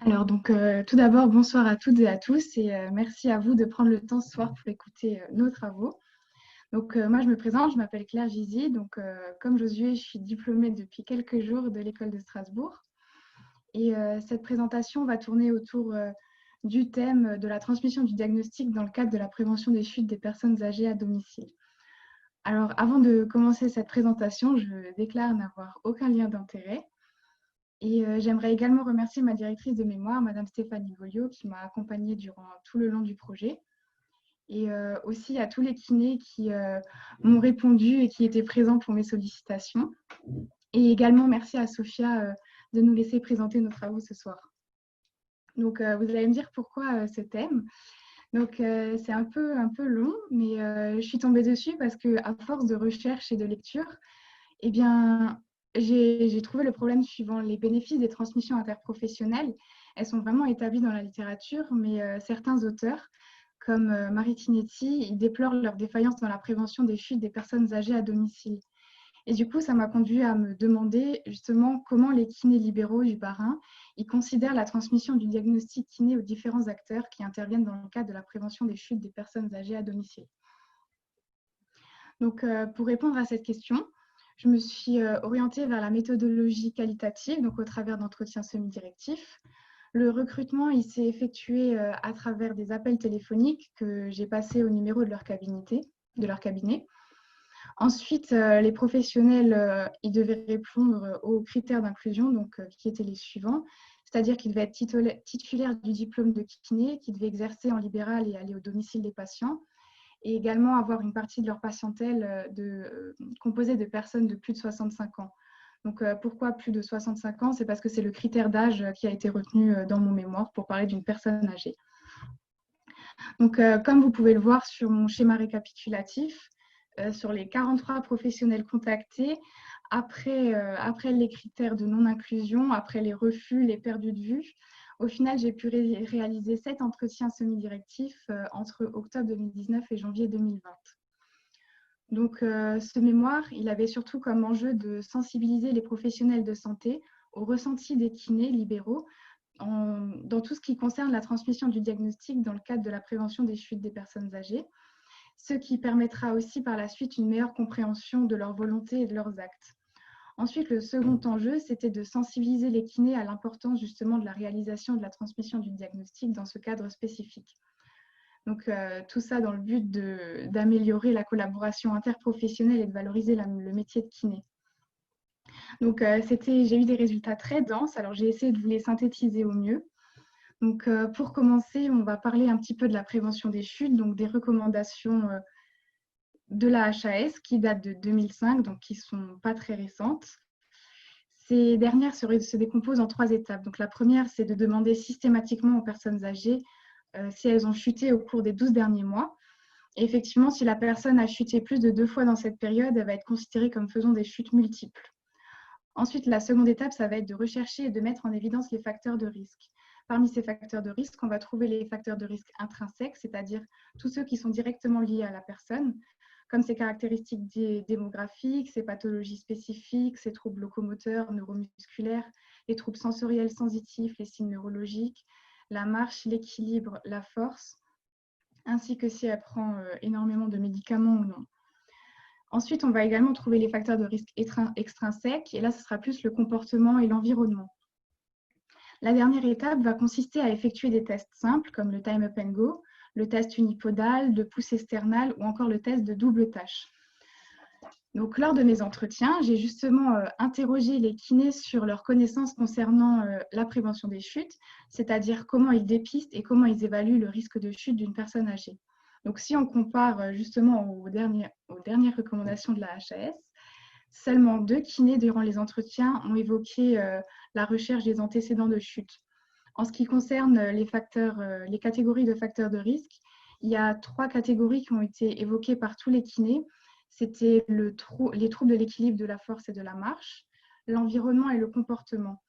Tout d'abord, bonsoir à toutes et à tous et merci à vous de prendre le temps ce soir pour écouter nos travaux. Moi, je me présente, je m'appelle Claire Gizy. Comme Josué, je suis diplômée depuis quelques jours de l'école de Strasbourg. Cette présentation va tourner autour du thème de la transmission du diagnostic dans le cadre de la prévention des chutes des personnes âgées à domicile. Alors, avant de commencer cette présentation, je déclare n'avoir aucun lien d'intérêt. J'aimerais également remercier ma directrice de mémoire, Madame Stéphanie Goliot, qui m'a accompagnée durant tout le long du projet. Aussi à tous les kinés qui m'ont répondu et qui étaient présents pour mes sollicitations. Et également merci à Sophia de nous laisser présenter nos travaux ce soir. Vous allez me dire pourquoi ce thème. C'est un peu long, mais je suis tombée dessus parce qu'à force de recherche et de lecture, eh bien, j'ai trouvé le problème suivant. Les bénéfices des transmissions interprofessionnelles, elles sont vraiment établies dans la littérature, mais certains auteurs, comme Marie Tinetti, ils déplorent leur défaillance dans la prévention des chutes des personnes âgées à domicile. Et du coup, ça m'a conduit à me demander justement comment les kinés libéraux du Bas-Rhin, ils considèrent la transmission du diagnostic kiné aux différents acteurs qui interviennent dans le cadre de la prévention des chutes des personnes âgées à domicile. Pour répondre à cette question, je me suis orientée vers la méthodologie qualitative, donc au travers d'entretiens semi-directifs. Le recrutement, il s'est effectué à travers des appels téléphoniques que j'ai passés au numéro de leur cabinet. Ensuite, les professionnels, ils devaient répondre aux critères d'inclusion, qui étaient les suivants, c'est-à-dire qu'ils devaient être titulaires du diplôme de kiné, qu'ils devaient exercer en libéral et aller au domicile des patients, et également avoir une partie de leur patientèle composée de personnes de plus de 65 ans. Pourquoi plus de 65 ans? C'est parce que c'est le critère d'âge qui a été retenu dans mon mémoire pour parler d'une personne âgée. Comme vous pouvez le voir sur mon schéma récapitulatif, sur les 43 professionnels contactés, après les critères de non-inclusion, après les refus, les perdus de vue, au final, j'ai pu réaliser 7 entretiens semi-directifs entre octobre 2019 et janvier 2020. Ce mémoire, il avait surtout comme enjeu de sensibiliser les professionnels de santé au ressenti des kinés libéraux dans tout ce qui concerne la transmission du diagnostic dans le cadre de la prévention des chutes des personnes âgées, ce qui permettra aussi par la suite une meilleure compréhension de leur volonté et de leurs actes. Ensuite, le second enjeu, c'était de sensibiliser les kinés à l'importance justement de la réalisation de la transmission du diagnostic dans ce cadre spécifique. Tout ça dans le but d'améliorer la collaboration interprofessionnelle et de valoriser le métier de kiné. J'ai eu des résultats très denses, alors j'ai essayé de vous les synthétiser au mieux. Pour commencer, on va parler un petit peu de la prévention des chutes, donc des recommandations de la HAS qui datent de 2005, donc qui ne sont pas très récentes. Ces dernières se décomposent en 3 étapes. Donc la première, c'est de demander systématiquement aux personnes âgées si elles ont chuté au cours des 12 derniers mois. Et effectivement, si la personne a chuté plus de 2 fois dans cette période, elle va être considérée comme faisant des chutes multiples. Ensuite, la seconde étape, ça va être de rechercher et de mettre en évidence les facteurs de risque. Parmi ces facteurs de risque, on va trouver les facteurs de risque intrinsèques, c'est-à-dire tous ceux qui sont directement liés à la personne, comme ses caractéristiques démographiques, ses pathologies spécifiques, ses troubles locomoteurs, neuromusculaires, les troubles sensoriels sensitifs, les signes neurologiques, la marche, l'équilibre, la force, ainsi que si elle prend énormément de médicaments ou non. Ensuite, on va également trouver les facteurs de risque extrinsèques, et là, ce sera plus le comportement et l'environnement. La dernière étape va consister à effectuer des tests simples, comme le Time Up and Go, le test unipodal, de pouce external ou encore le test de double tâche. Lors de mes entretiens, j'ai justement interrogé les kinés sur leurs connaissances concernant la prévention des chutes, c'est-à-dire comment ils dépistent et comment ils évaluent le risque de chute d'une personne âgée. Si on compare justement aux dernières recommandations de la HAS, seulement 2 kinés durant les entretiens ont évoqué la recherche des antécédents de chute. En ce qui concerne les catégories de facteurs de risque, il y a 3 catégories qui ont été évoquées par tous les kinés. C'était les troubles de l'équilibre, de la force et de la marche, l'environnement et le comportement.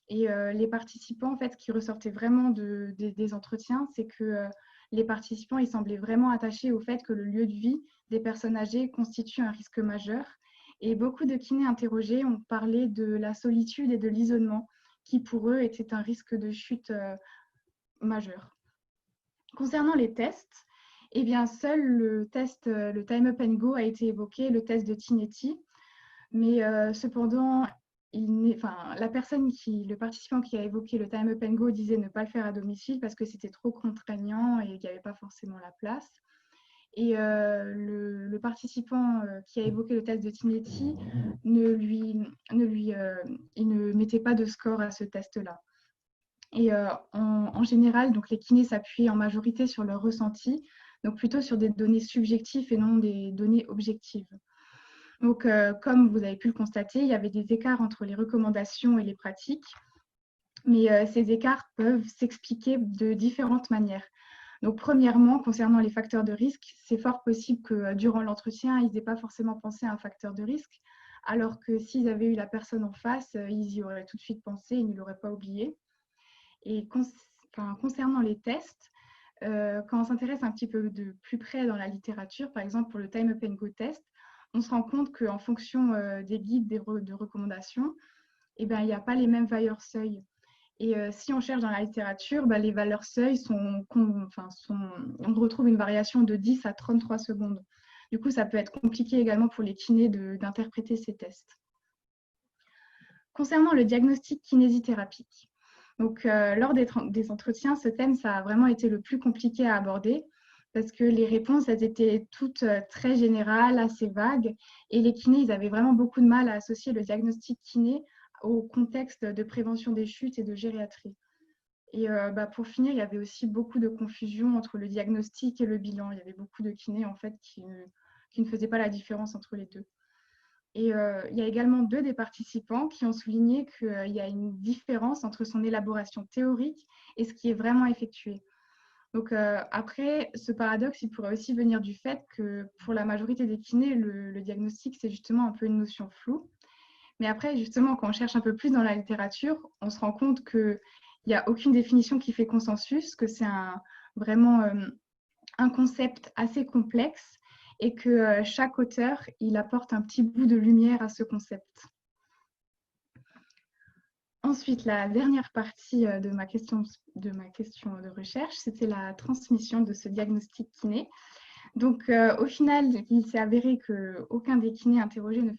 Et les participants, en fait, ce qui ressortait vraiment des entretiens, c'est que les participants, ils semblaient vraiment attachés au fait que le lieu de vie des personnes âgées constitue un risque majeur. Et beaucoup de kinés interrogés ont parlé de la solitude et de l'isolement qui pour eux était un risque de chute majeur. Concernant les tests, eh bien, seul le test, le Time Up and Go a été évoqué, le test de Tinetti, mais cependant, le participant qui a évoqué le Time Up and Go disait ne pas le faire à domicile parce que c'était trop contraignant et qu'il n'y avait pas forcément la place. Et le participant qui a évoqué le test de Tinetti, il ne mettait pas de score à ce test-là. Et en général, donc les kinés s'appuient en majorité sur leur ressenti, donc plutôt sur des données subjectives et non des données objectives. Donc, comme vous avez pu le constater, il y avait des écarts entre les recommandations et les pratiques, mais ces écarts peuvent s'expliquer de différentes manières. Donc, premièrement, concernant les facteurs de risque, c'est fort possible que durant l'entretien, ils n'aient pas forcément pensé à un facteur de risque, alors que s'ils avaient eu la personne en face, ils y auraient tout de suite pensé, ils ne l'auraient pas oublié. Et concernant les tests, quand on s'intéresse un petit peu de plus près dans la littérature, par exemple pour le Time Up and Go test, on se rend compte qu'en fonction des guides de recommandations, eh ben, il n'y a pas les mêmes valeurs seuil. Et si on cherche dans la littérature, les valeurs seuil on retrouve une variation de 10 à 33 secondes. Du coup, ça peut être compliqué également pour les kinés d'interpréter ces tests. Concernant le diagnostic kinésithérapique, donc, lors des entretiens, ce thème, ça a vraiment été le plus compliqué à aborder parce que les réponses, elles étaient toutes très générales, assez vagues. Et les kinés, ils avaient vraiment beaucoup de mal à associer le diagnostic kiné au contexte de prévention des chutes et de gériatrie. Et pour finir, il y avait aussi beaucoup de confusion entre le diagnostic et le bilan. Il y avait beaucoup de kinés, en fait, qui ne faisaient pas la différence entre les deux. Et il y a également 2 des participants qui ont souligné qu'il y a une différence entre son élaboration théorique et ce qui est vraiment effectué. Donc après, ce paradoxe, il pourrait aussi venir du fait que pour la majorité des kinés, le diagnostic, c'est justement un peu une notion floue. Mais après, justement, quand on cherche un peu plus dans la littérature, on se rend compte qu'il n'y a aucune définition qui fait consensus, que c'est vraiment un concept assez complexe et que chaque auteur, il apporte un petit bout de lumière à ce concept. Ensuite, la dernière partie de ma question de recherche, c'était la transmission de ce diagnostic kiné. Donc, au final, il s'est avéré qu'aucun des kinés interrogés ne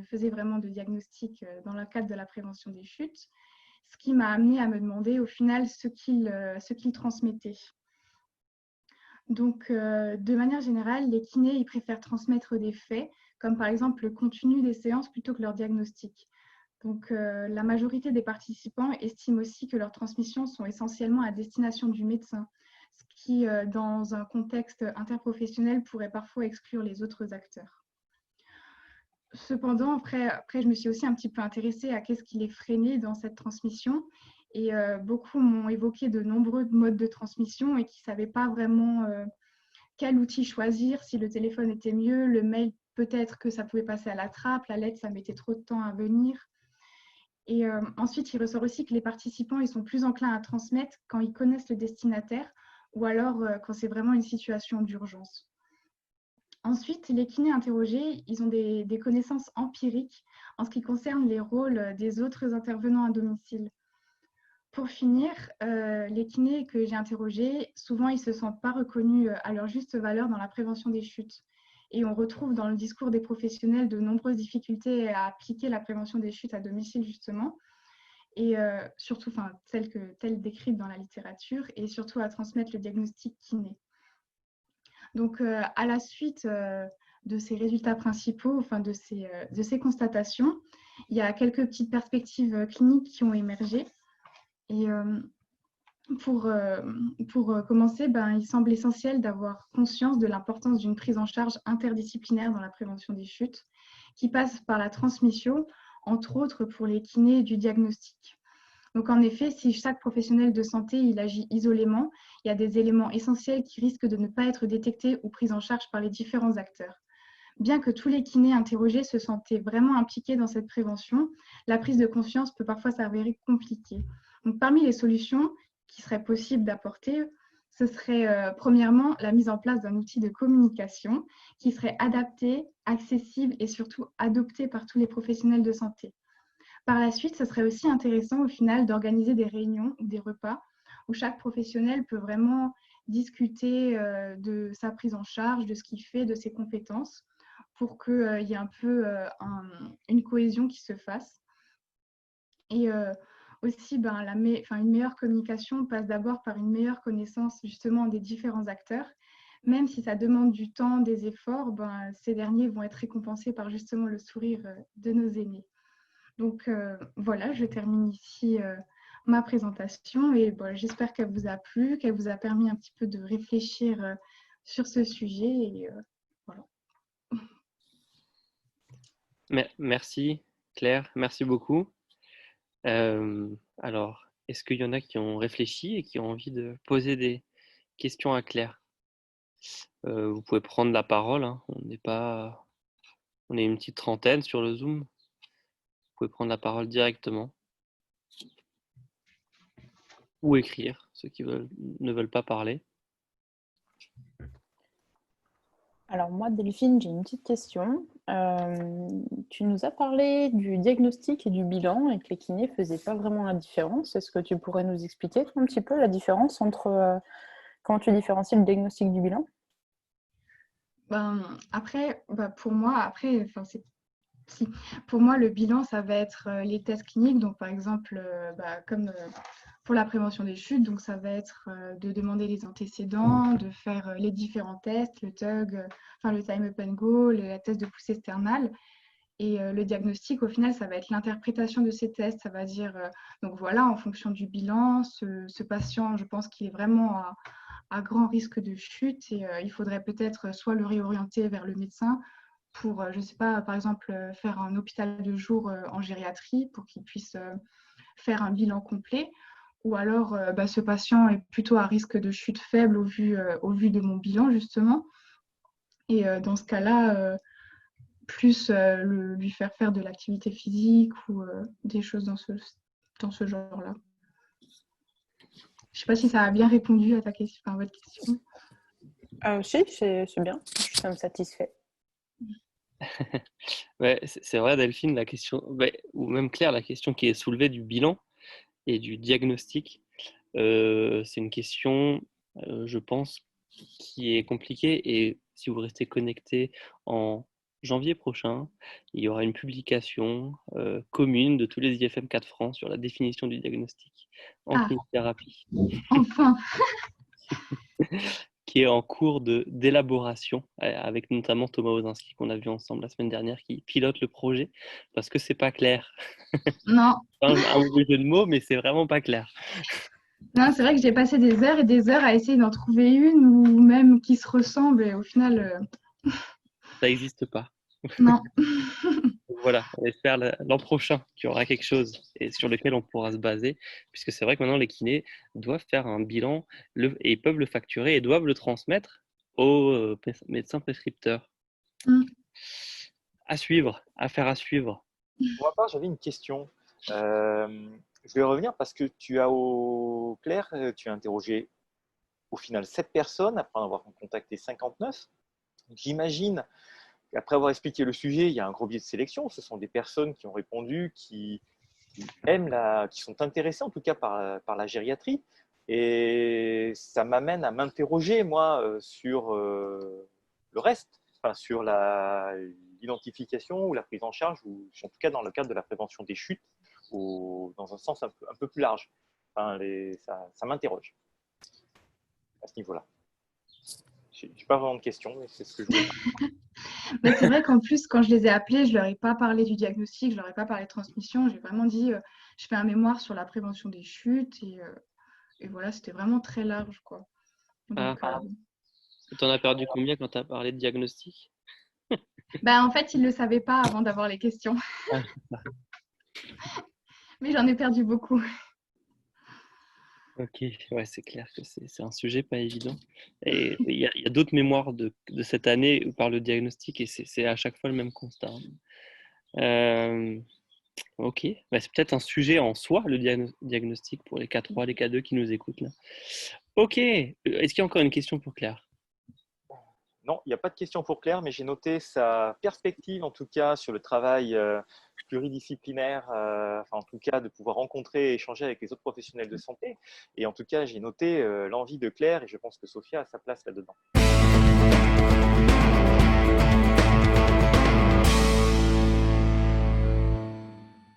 faisait vraiment de diagnostic dans le cadre de la prévention des chutes, ce qui m'a amené à me demander au final ce qu'ils transmettaient. Donc, de manière générale, les kinés, ils préfèrent transmettre des faits, comme par exemple le contenu des séances plutôt que leur diagnostic. Donc, la majorité des participants estiment aussi que leurs transmissions sont essentiellement à destination du médecin, ce qui, dans un contexte interprofessionnel, pourrait parfois exclure les autres acteurs. Cependant, après, je me suis aussi un petit peu intéressée à qu'est-ce qui les freinait dans cette transmission. Et beaucoup m'ont évoqué de nombreux modes de transmission et qui ne savaient pas vraiment quel outil choisir, si le téléphone était mieux, le mail, peut-être que ça pouvait passer à la trappe, la lettre, ça mettait trop de temps à venir. Et ensuite, il ressort aussi que les participants, ils sont plus enclins à transmettre quand ils connaissent le destinataire ou alors quand c'est vraiment une situation d'urgence. Ensuite, les kinés interrogés, ils ont des connaissances empiriques en ce qui concerne les rôles des autres intervenants à domicile. Pour finir, les kinés que j'ai interrogés, souvent, ils ne se sentent pas reconnus à leur juste valeur dans la prévention des chutes. Et on retrouve dans le discours des professionnels de nombreuses difficultés à appliquer la prévention des chutes à domicile, justement, et surtout telles décrites dans la littérature, et surtout à transmettre le diagnostic kiné. Donc, à la suite de ces résultats principaux, de ces constatations, il y a quelques petites perspectives cliniques qui ont émergé. Et pour commencer, il semble essentiel d'avoir conscience de l'importance d'une prise en charge interdisciplinaire dans la prévention des chutes, qui passe par la transmission, entre autres pour les kinés, du diagnostic. Donc en effet, si chaque professionnel de santé il agit isolément, il y a des éléments essentiels qui risquent de ne pas être détectés ou pris en charge par les différents acteurs. Bien que tous les kinés interrogés se sentaient vraiment impliqués dans cette prévention, la prise de conscience peut parfois s'avérer compliquée. Donc, parmi les solutions qui seraient possibles d'apporter, ce serait premièrement la mise en place d'un outil de communication qui serait adapté, accessible et surtout adopté par tous les professionnels de santé. Par la suite, ce serait aussi intéressant au final d'organiser des réunions ou des repas où chaque professionnel peut vraiment discuter de sa prise en charge, de ce qu'il fait, de ses compétences, pour qu'il y ait un peu une cohésion qui se fasse. Et aussi, une meilleure communication passe d'abord par une meilleure connaissance justement des différents acteurs. Même si ça demande du temps, des efforts, ces derniers vont être récompensés par justement le sourire de nos aînés. Donc voilà, je termine ici ma présentation et j'espère qu'elle vous a plu, qu'elle vous a permis un petit peu de réfléchir sur ce sujet. Et voilà. Merci Claire, merci beaucoup. Alors, est-ce qu'il y en a qui ont réfléchi et qui ont envie de poser des questions à Claire? Vous pouvez prendre la parole, hein. On est une petite trentaine sur le Zoom. Vous pouvez prendre la parole directement ou écrire, ceux qui ne veulent pas parler. Alors moi, Delphine, j'ai une petite question. Tu nous as parlé du diagnostic et du bilan et que les kinés ne faisaient pas vraiment la différence. Est-ce que tu pourrais nous expliquer un petit peu la différence entre comment tu différencies le diagnostic du bilan? Après, pour moi, si. Pour moi, le bilan, ça va être les tests cliniques. Donc, par exemple, comme pour la prévention des chutes, donc ça va être de demander les antécédents, de faire les différents tests, le TUG, le time up and go, le test de poussée sternale. Et le diagnostic, au final, ça va être l'interprétation de ces tests. Ça va dire, donc voilà, en fonction du bilan, ce patient, je pense qu'il est vraiment à grand risque de chute et il faudrait peut-être soit le réorienter vers le médecin pour, je ne sais pas, par exemple, faire un hôpital de jour en gériatrie pour qu'il puisse faire un bilan complet. Ou alors, ce patient est plutôt à risque de chute faible au vu de mon bilan, justement. Et dans ce cas-là, plus lui faire de l'activité physique ou des choses dans ce genre-là. Je ne sais pas si ça a bien répondu à votre question. Si, c'est bien. Ça me satisfait. Ouais, c'est vrai, Delphine, la question, ou même Claire, la question qui est soulevée du bilan et du diagnostic, c'est une question, je pense, qui est compliquée. Et si vous restez connecté en janvier prochain, il y aura une publication commune de tous les IFM 4 France sur la définition du diagnostic en kinésithérapie. Enfin. Qui est en cours d'élaboration, avec notamment Thomas Ozinski qu'on a vu ensemble la semaine dernière, qui pilote le projet, parce que c'est pas clair. Non. Un mauvais jeu de mots, mais c'est vraiment pas clair. Non, c'est vrai que j'ai passé des heures et des heures à essayer d'en trouver une ou même qui se ressemble et au final, Ça n'existe pas. non. Voilà, on espère l'an prochain qu'il y aura quelque chose et sur lequel on pourra se baser, puisque c'est vrai que maintenant les kinés doivent faire un bilan et peuvent le facturer et doivent le transmettre aux médecins prescripteurs. À suivre, affaire à suivre. Pour ma part, j'avais une question. Je vais revenir parce que Claire, tu as interrogé au final 7 personnes après en avoir contacté 59. J'imagine qu'après avoir expliqué le sujet, il y a un gros biais de sélection. Ce sont des personnes qui ont répondu, qui qui sont intéressées en tout cas par la gériatrie. Et ça m'amène à m'interroger, moi, sur le reste, enfin, sur l'identification ou la prise en charge, ou en tout cas dans le cadre de la prévention des chutes, ou dans un sens un peu plus large. Enfin, ça m'interroge à ce niveau-là. Je n'ai pas vraiment de questions, mais c'est ce que je voulais dire. C'est vrai qu'en plus, quand je les ai appelés, je ne leur ai pas parlé du diagnostic, je ne leur ai pas parlé de transmission. J'ai vraiment dit, je fais un mémoire sur la prévention des chutes et voilà, c'était vraiment très large, quoi. Donc, T'en as perdu combien quand tu as parlé de diagnostic? En fait, ils ne le savaient pas avant d'avoir les questions. Mais j'en ai perdu beaucoup. Ok, ouais, c'est clair que c'est un sujet pas évident. Et il y a d'autres mémoires de cette année par le diagnostic et c'est à chaque fois le même constat. Ok, c'est peut-être un sujet en soi, le diagnostic pour les K3, les K2 qui nous écoutent là. Ok, est-ce qu'il y a encore une question pour Claire? Non, il n'y a pas de question pour Claire, mais j'ai noté sa perspective, en tout cas, sur le travail pluridisciplinaire, en tout cas de pouvoir rencontrer et échanger avec les autres professionnels de santé. Et en tout cas, j'ai noté l'envie de Claire et je pense que Sophia a sa place là-dedans.